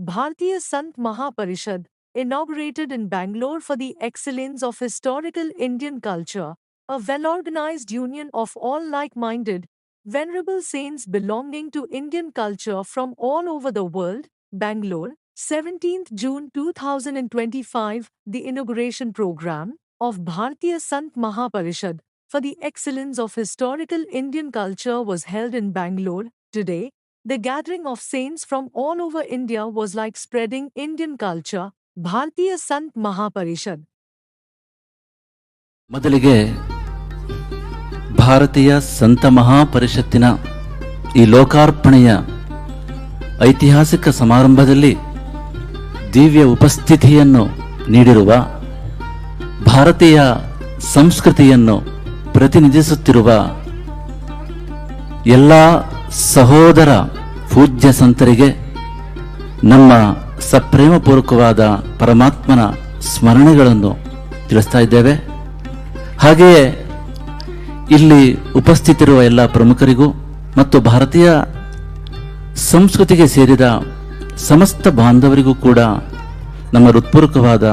Bharatiya Sant Mahaparishad, inaugurated in Bangalore for the excellence of historical Indian culture, a well-organized union of all like-minded, venerable saints belonging to Indian culture from all over the world, Bangalore, 17th June 2025, the inauguration program of Bharatiya Sant Mahaparishad for the excellence of historical Indian culture was held in Bangalore. Today, the gathering of saints from all over India was like spreading Indian culture. Bharatiya Sant Mahaparishad. ಮೊದಲಿಗೆ ಭಾರತೀಯ ಸಂತ ಮಹಾಪರಿಷತ್ತಿನ ಈ ಲೋಕಾರ್ಪಣೆಯ ಐತಿಹಾಸಿಕ ಸಮಾರಂಭದಲ್ಲಿ ದಿವ್ಯ ಉಪಸ್ಥಿತಿಯನ್ನು ನೀಡಿರುವ ಭಾರತೀಯ ಸಂಸ್ಕೃತಿಯನ್ನು ಪ್ರತಿನಿಧಿಸುತ್ತಿರುವ ಎಲ್ಲ ಸಹೋದರ ಪೂಜ್ಯ ಸಂತರಿಗೆ ನಮ್ಮ ಸಪ್ರೇಮಪೂರ್ವಕವಾದ ಪರಮಾತ್ಮನ ಸ್ಮರಣೆಗಳನ್ನು ತಿಳಿಸ್ತಾ ಇದ್ದೇವೆ. ಹಾಗೆಯೇ ಇಲ್ಲಿ ಉಪಸ್ಥಿತಿರುವ ಎಲ್ಲ ಪ್ರಮುಖರಿಗೂ ಮತ್ತು ಭಾರತೀಯ ಸಂಸ್ಕೃತಿಗೆ ಸೇರಿದ ಸಮಸ್ತ ಬಾಂಧವರಿಗೂ ಕೂಡ ನಮ್ಮ ಹೃತ್ಪೂರ್ವಕವಾದ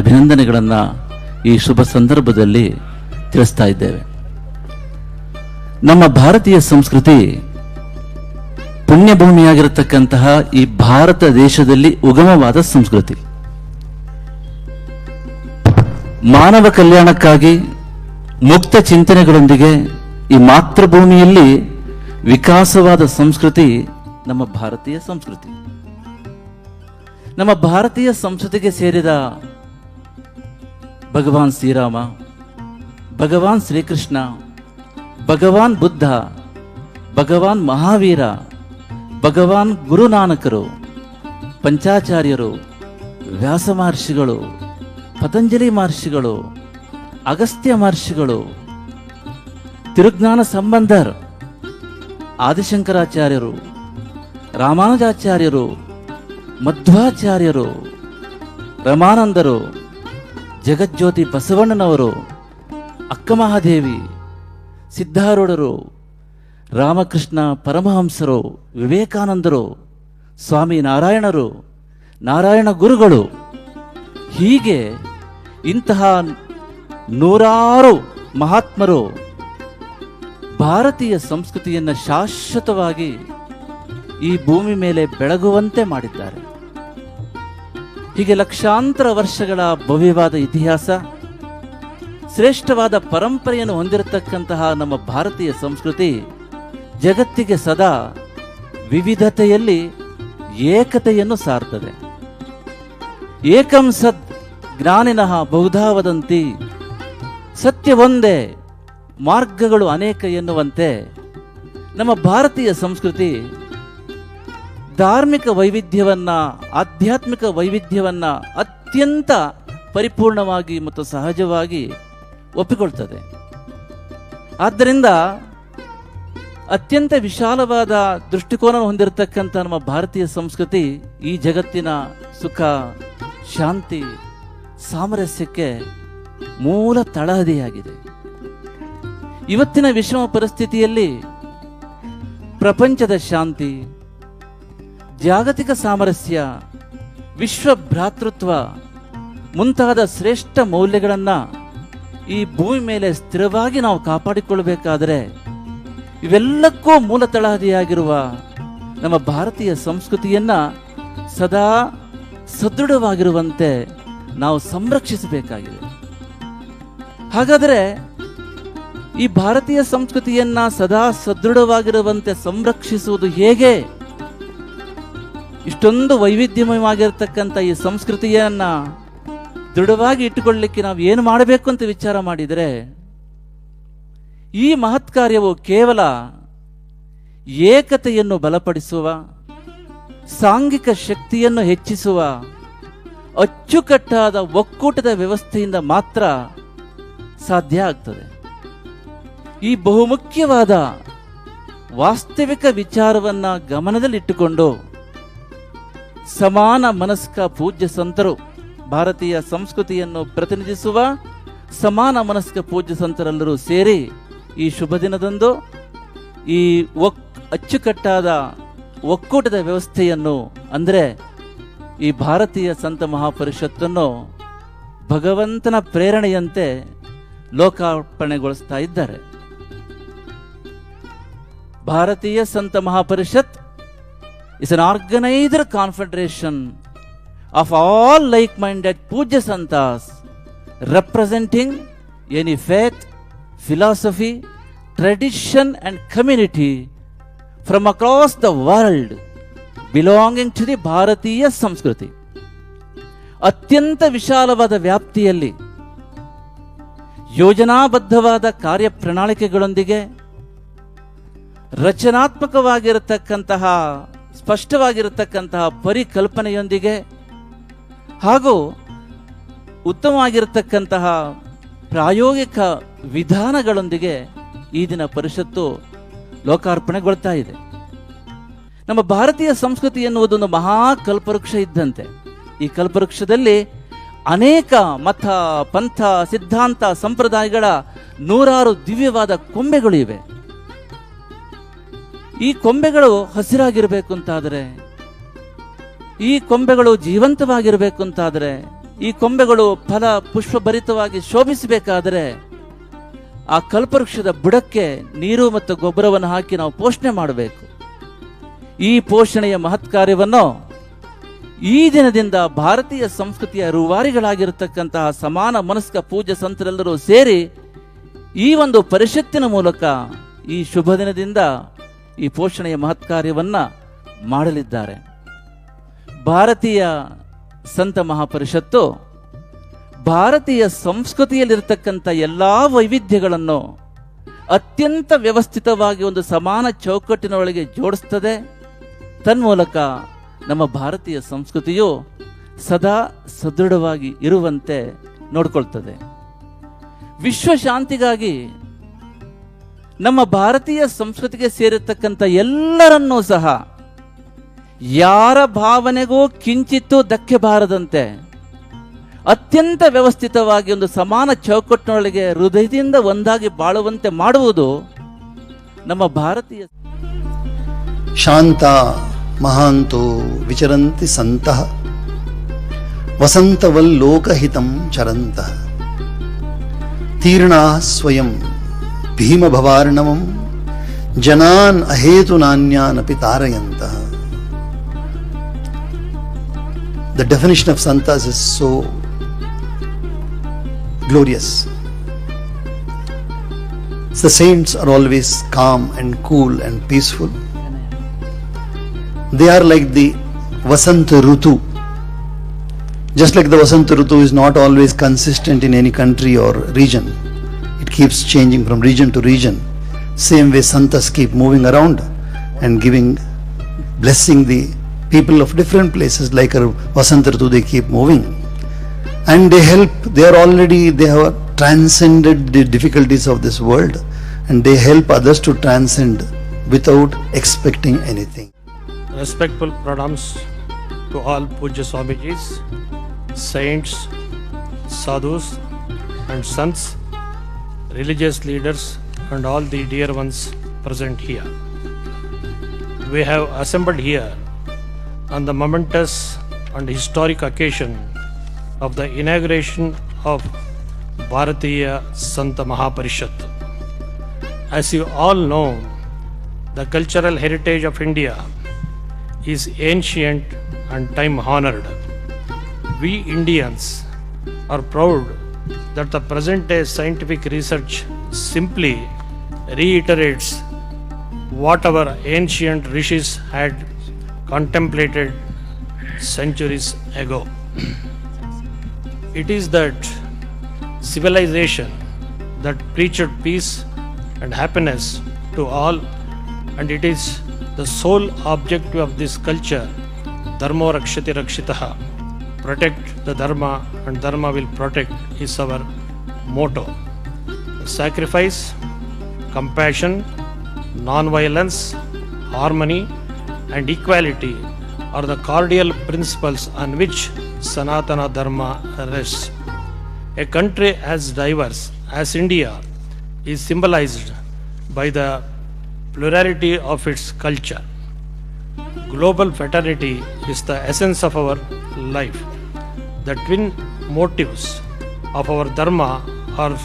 ಅಭಿನಂದನೆಗಳನ್ನು ಈ ಶುಭ ಸಂದರ್ಭದಲ್ಲಿ ತಿಳಿಸ್ತಾ ಇದ್ದೇವೆ. ನಮ್ಮ ಭಾರತೀಯ ಸಂಸ್ಕೃತಿ ಪುಣ್ಯಭೂಮಿಯಾಗಿರತಕ್ಕಂತಹ ಈ ಭಾರತ ದೇಶದಲ್ಲಿ ಉಗಮವಾದ ಸಂಸ್ಕೃತಿ. ಮಾನವ ಕಲ್ಯಾಣಕ್ಕಾಗಿ ಮುಕ್ತ ಚಿಂತನೆಗಳೊಂದಿಗೆ ಈ ಮಾತೃಭೂಮಿಯಲ್ಲಿ ವಿಕಾಸವಾದ ಸಂಸ್ಕೃತಿ ನಮ್ಮ ಭಾರತೀಯ ಸಂಸ್ಕೃತಿ. ನಮ್ಮ ಭಾರತೀಯ ಸಂಸ್ಕೃತಿಗೆ ಸೇರಿದ ಭಗವಾನ್ ಶ್ರೀರಾಮ, ಭಗವಾನ್ ಶ್ರೀಕೃಷ್ಣ, ಭಗವಾನ್ ಬುದ್ಧ, ಭಗವಾನ್ ಮಹಾವೀರ, ಭಗವಾನ್ ಗುರುನಾನಕರು, ಪಂಚಾಚಾರ್ಯರು, ವ್ಯಾಸ ಮಹರ್ಷಿಗಳು, ಪತಂಜಲಿ ಮಹರ್ಷಿಗಳು, ಅಗಸ್ತ್ಯ ಮಹರ್ಷಿಗಳು, ತಿರುಜ್ಞಾನ ಸಂಬಂಧರ್, ಆದಿಶಂಕರಾಚಾರ್ಯರು, ರಾಮಾನುಜಾಚಾರ್ಯರು, ಮಧ್ವಾಚಾರ್ಯರು, ರಮಾನಂದರು, ಜಗಜ್ಯೋತಿ ಬಸವಣ್ಣನವರು, ಅಕ್ಕಮಹಾದೇವಿ, ಸಿದ್ಧಾರೂಢರು, ರಾಮಕೃಷ್ಣ ಪರಮಹಂಸರು, ವಿವೇಕಾನಂದರು, ಸ್ವಾಮಿ ನಾರಾಯಣರು, ನಾರಾಯಣ ಗುರುಗಳು, ಹೀಗೆ ಇಂತಹ ನೂರಾರು ಮಹಾತ್ಮರು ಭಾರತೀಯ ಸಂಸ್ಕೃತಿಯನ್ನು ಶಾಶ್ವತವಾಗಿ ಈ ಭೂಮಿ ಮೇಲೆ ಬೆಳಗುವಂತೆ ಮಾಡಿದ್ದಾರೆ. ಹೀಗೆ ಲಕ್ಷಾಂತರ ವರ್ಷಗಳ ಭವ್ಯವಾದ ಇತಿಹಾಸ, ಶ್ರೇಷ್ಠವಾದ ಪರಂಪರೆಯನ್ನು ಹೊಂದಿರತಕ್ಕಂತಹ ನಮ್ಮ ಭಾರತೀಯ ಸಂಸ್ಕೃತಿ ಜಗತ್ತಿಗೆ ಸದಾ ವಿವಿಧತೆಯಲ್ಲಿ ಏಕತೆಯನ್ನು ಸಾರ್ತದೆ. ಏಕಂ ಸದ್ ಜ್ಞಾನಿನಃ ಬಹುಧಾ ವದಂತಿ, ಸತ್ಯವೊಂದೇ ಮಾರ್ಗಗಳು ಅನೇಕ ಎನ್ನುವಂತೆ ನಮ್ಮ ಭಾರತೀಯ ಸಂಸ್ಕೃತಿ ಧಾರ್ಮಿಕ ವೈವಿಧ್ಯವನ್ನ, ಆಧ್ಯಾತ್ಮಿಕ ವೈವಿಧ್ಯವನ್ನ ಅತ್ಯಂತ ಪರಿಪೂರ್ಣವಾಗಿ ಮತ್ತು ಸಹಜವಾಗಿ ಒಪ್ಪಿಕೊಳ್ತದೆ. ಆದ್ದರಿಂದ ಅತ್ಯಂತ ವಿಶಾಲವಾದ ದೃಷ್ಟಿಕೋನ ಹೊಂದಿರತಕ್ಕಂಥ ನಮ್ಮ ಭಾರತೀಯ ಸಂಸ್ಕೃತಿ ಈ ಜಗತ್ತಿನ ಸುಖ, ಶಾಂತಿ, ಸಾಮರಸ್ಯಕ್ಕೆ ಮೂಲ ತಳಹದಿಯಾಗಿದೆ. ಇವತ್ತಿನ ವಿಷಮ ಪರಿಸ್ಥಿತಿಯಲ್ಲಿ ಪ್ರಪಂಚದ ಶಾಂತಿ, ಜಾಗತಿಕ ಸಾಮರಸ್ಯ, ವಿಶ್ವ ಭ್ರಾತೃತ್ವ ಮುಂತಾದ ಶ್ರೇಷ್ಠ ಮೌಲ್ಯಗಳನ್ನು ಈ ಭೂಮಿ ಮೇಲೆ ಸ್ಥಿರವಾಗಿ ನಾವು ಕಾಪಾಡಿಕೊಳ್ಳಬೇಕಾದರೆ ಇವೆಲ್ಲಕ್ಕೂ ಮೂಲ ತಳಹದಿಯಾಗಿರುವ ನಮ್ಮ ಭಾರತೀಯ ಸಂಸ್ಕೃತಿಯನ್ನ ಸದಾ ಸದೃಢವಾಗಿರುವಂತೆ ನಾವು ಸಂರಕ್ಷಿಸಬೇಕಾಗಿದೆ. ಹಾಗಾದರೆ ಈ ಭಾರತೀಯ ಸಂಸ್ಕೃತಿಯನ್ನ ಸದಾ ಸದೃಢವಾಗಿರುವಂತೆ ಸಂರಕ್ಷಿಸುವುದು ಹೇಗೆ? ಇಷ್ಟೊಂದು ವೈವಿಧ್ಯಮಯವಾಗಿರತಕ್ಕಂಥ ಈ ಸಂಸ್ಕೃತಿಯನ್ನ ದೃಢವಾಗಿ ಇಟ್ಟುಕೊಳ್ಳಲಿಕ್ಕೆ ನಾವು ಏನು ಮಾಡಬೇಕು ಅಂತ ವಿಚಾರ ಮಾಡಿದರೆ, ಈ ಮಹತ್ ಕಾರ್ಯವು ಕೇವಲ ಏಕತೆಯನ್ನು ಬಲಪಡಿಸುವ, ಸಾಂಘಿಕ ಶಕ್ತಿಯನ್ನು ಹೆಚ್ಚಿಸುವ ಅಚ್ಚುಕಟ್ಟಾದ ಒಕ್ಕೂಟದ ವ್ಯವಸ್ಥೆಯಿಂದ ಮಾತ್ರ ಸಾಧ್ಯ ಆಗ್ತದೆ. ಈ ಬಹುಮುಖ್ಯವಾದ ವಾಸ್ತವಿಕ ವಿಚಾರವನ್ನ ಗಮನದಲ್ಲಿಟ್ಟುಕೊಂಡು ಸಮಾನ ಮನಸ್ಕ ಪೂಜ್ಯ ಸಂತರು, ಭಾರತೀಯ ಸಂಸ್ಕೃತಿಯನ್ನು ಪ್ರತಿನಿಧಿಸುವ ಸಮಾನ ಮನಸ್ಕ ಪೂಜ್ಯ ಸಂತರೆಲ್ಲರೂ ಸೇರಿ ಈ ಶುಭ ದಿನದಂದು ಈ ಅಚ್ಚುಕಟ್ಟಾದ ಒಕ್ಕೂಟದ ವ್ಯವಸ್ಥೆಯನ್ನು, ಅಂದರೆ ಈ ಭಾರತೀಯ ಸಂತ ಮಹಾಪರಿಷತ್ತನ್ನು ಭಗವಂತನ ಪ್ರೇರಣೆಯಂತೆ ಲೋಕಾರ್ಪಣೆಗೊಳಿಸ್ತಾ ಇದ್ದಾರೆ. ಭಾರತೀಯ ಸಂತ Mahaparishat is an organized confederation of all like-minded Pujya Santas representing any faith, philosophy, tradition and community from across the world belonging to the Bharatiya Samskriti. ಅತ್ಯಂತ ವಿಶಾಲವಾದ ವ್ಯಾಪ್ತಿಯಲ್ಲಿ ಯೋಜನಾಬದ್ಧವಾದ ಕಾರ್ಯಪ್ರಣಾಳಿಕೆಗಳೊಂದಿಗೆ ರಚನಾತ್ಮಕವಾಗಿರತಕ್ಕಂತಹ ಸ್ಪಷ್ಟವಾಗಿರತಕ್ಕಂತಹ ಪರಿಕಲ್ಪನೆಯೊಂದಿಗೆ ಹಾಗೂ ಉತ್ತಮವಾಗಿರತಕ್ಕಂತಹ ಪ್ರಾಯೋಗಿಕ ವಿಧಾನಗಳೊಂದಿಗೆ ಈ ದಿನ ಪರಿಷತ್ತು ಲೋಕಾರ್ಪಣೆಗೊಳ್ತಾ ಇದೆ. ನಮ್ಮ ಭಾರತೀಯ ಸಂಸ್ಕೃತಿ ಎನ್ನುವುದೊಂದು ಮಹಾಕಲ್ಪವೃಕ್ಷ ಇದ್ದಂತೆ. ಈ ಕಲ್ಪವೃಕ್ಷದಲ್ಲಿ ಅನೇಕ ಮತ, ಪಂಥ, ಸಿದ್ಧಾಂತ, ಸಂಪ್ರದಾಯಗಳ ನೂರಾರು ದಿವ್ಯವಾದ ಕೊಂಬೆಗಳು ಇವೆ. ಈ ಕೊಂಬೆಗಳು ಹಸಿರಾಗಿರಬೇಕು ಅಂತಾದರೆ, ಈ ಕೊಂಬೆಗಳು ಜೀವಂತವಾಗಿರಬೇಕು ಅಂತಾದರೆ, ಈ ಕೊಂಬೆಗಳು ಫಲ ಪುಷ್ಪಭರಿತವಾಗಿ ಶೋಭಿಸಬೇಕಾದರೆ ಆ ಕಲ್ಪವೃಕ್ಷದ ಬುಡಕ್ಕೆ ನೀರು ಮತ್ತು ಗೊಬ್ಬರವನ್ನು ಹಾಕಿ ನಾವು ಪೋಷಣೆ ಮಾಡಬೇಕು. ಈ ಪೋಷಣೆಯ ಮಹತ್ ಕಾರ್ಯವನ್ನು ಈ ದಿನದಿಂದ ಭಾರತೀಯ ಸಂಸ್ಕೃತಿಯ ರೂವಾರಿಗಳಾಗಿರತಕ್ಕಂತಹ ಸಮಾನ ಮನಸ್ಕ ಪೂಜ್ಯ ಸಂತರೆಲ್ಲರೂ ಸೇರಿ ಈ ಒಂದು ಪರಿಷತ್ತಿನ ಮೂಲಕ ಈ ಶುಭ ದಿನದಿಂದ ಈ ಪೋಷಣೆಯ ಮಹತ್ ಕಾರ್ಯವನ್ನು ಮಾಡಲಿದ್ದಾರೆ. ಭಾರತೀಯ ಸಂತ ಮಹಾಪರಿಷತ್ತು ಭಾರತೀಯ ಸಂಸ್ಕೃತಿಯಲ್ಲಿರತಕ್ಕಂಥ ಎಲ್ಲ ವೈವಿಧ್ಯಗಳನ್ನು ಅತ್ಯಂತ ವ್ಯವಸ್ಥಿತವಾಗಿ ಒಂದು ಸಮಾನ ಚೌಕಟ್ಟಿನೊಳಗೆ ಜೋಡಿಸ್ತದೆ. ತನ್ಮೂಲಕ ನಮ್ಮ ಭಾರತೀಯ ಸಂಸ್ಕೃತಿಯು ಸದಾ ಸದೃಢವಾಗಿ ಇರುವಂತೆ ನೋಡಿಕೊಳ್ತದೆ. ವಿಶ್ವಶಾಂತಿಗಾಗಿ ನಮ್ಮ ಭಾರತೀಯ ಸಂಸ್ಕೃತಿಗೆ ಸೇರಿರ್ತಕ್ಕಂಥ ಎಲ್ಲರನ್ನೂ ಸಹ ಯಾರ ಭಾವನೆಗೂ ಕಿಂಚಿತ್ತೂ ಧಕ್ಕೆ ಬಾರದಂತೆ ಅತ್ಯಂತ ವ್ಯವಸ್ಥಿತವಾಗಿ ಒಂದು ಸಮಾನ ಚೌಕಟ್ಟಿನೊಳಗೆ ಹೃದಯದಿಂದ ಒಂದಾಗಿ ಬಾಳುವಂತೆ ಮಾಡುವುದು ನಮ್ಮ ಭಾರತೀಯ. ಶಾಂತ ಮಹಾಂತೋ ವಿಚರಂತಿ ಸಂತಃ ವಸಂತವಲ್ಲೋಕಹಿತಂ ಚರಂತಃ ತೀರ್ಣಾ ಸ್ವಯಂ ಭೀಮಭವಾರ್ಣವಂ ಜನಾನ್ ಅಹೇತುನಾನ್ಯಾನಪಿ ತಾರಯಂತಃ. The definition of santas is so glorious. The saints are always calm and cool and peaceful. They are like the Vasanta Rutu. Just like the Vasanta Rutu is not always consistent in any country or region. It keeps changing from region to region. Same way Santas keep moving around and giving, blessing the people of different places. Like a Vasanta Rutu, they keep moving. And they help, they have transcended the difficulties of this world. And they help others to transcend without expecting anything. Respectful pranams to all Pujya Swamijis, saints, sadhus and sants, religious leaders and all the dear ones present here. We have assembled here on the momentous and historic occasion of the inauguration of Bharatiya Santa Mahaparishat. As you all know, the cultural heritage of India is ancient and time-honored. We Indians are proud that the present-day scientific research simply reiterates what our ancient rishis had contemplated centuries ago. It is that civilization that preached peace and happiness to all, and it is the sole objective of this culture. Dharmo rakshati rakshitaha. Protect the dharma and dharma will protect is our motto. Sacrifice, compassion, non-violence, harmony and equality are the cordial principles on which Sanatana Dharma rests. A country as diverse as India is symbolized by the plurality of its culture. global fraternity is the essence of our life. The twin motives of our Dharma are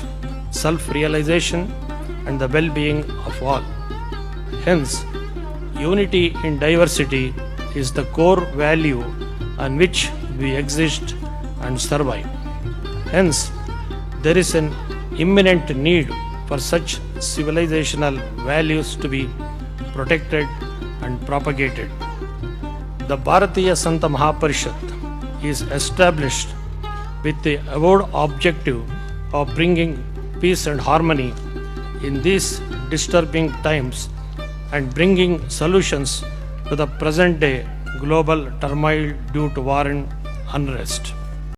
self-realization and the well-being of all. Hence, unity in diversity is the core value on which we exist and survive. Hence, there is an imminent need for such civilizational values to be protected and propagated. The Bharatiya Santa Mahaparishad is established with the avowed objective of bringing peace and harmony in these disturbing times and bringing solutions to the present day global turmoil due to war and unrest.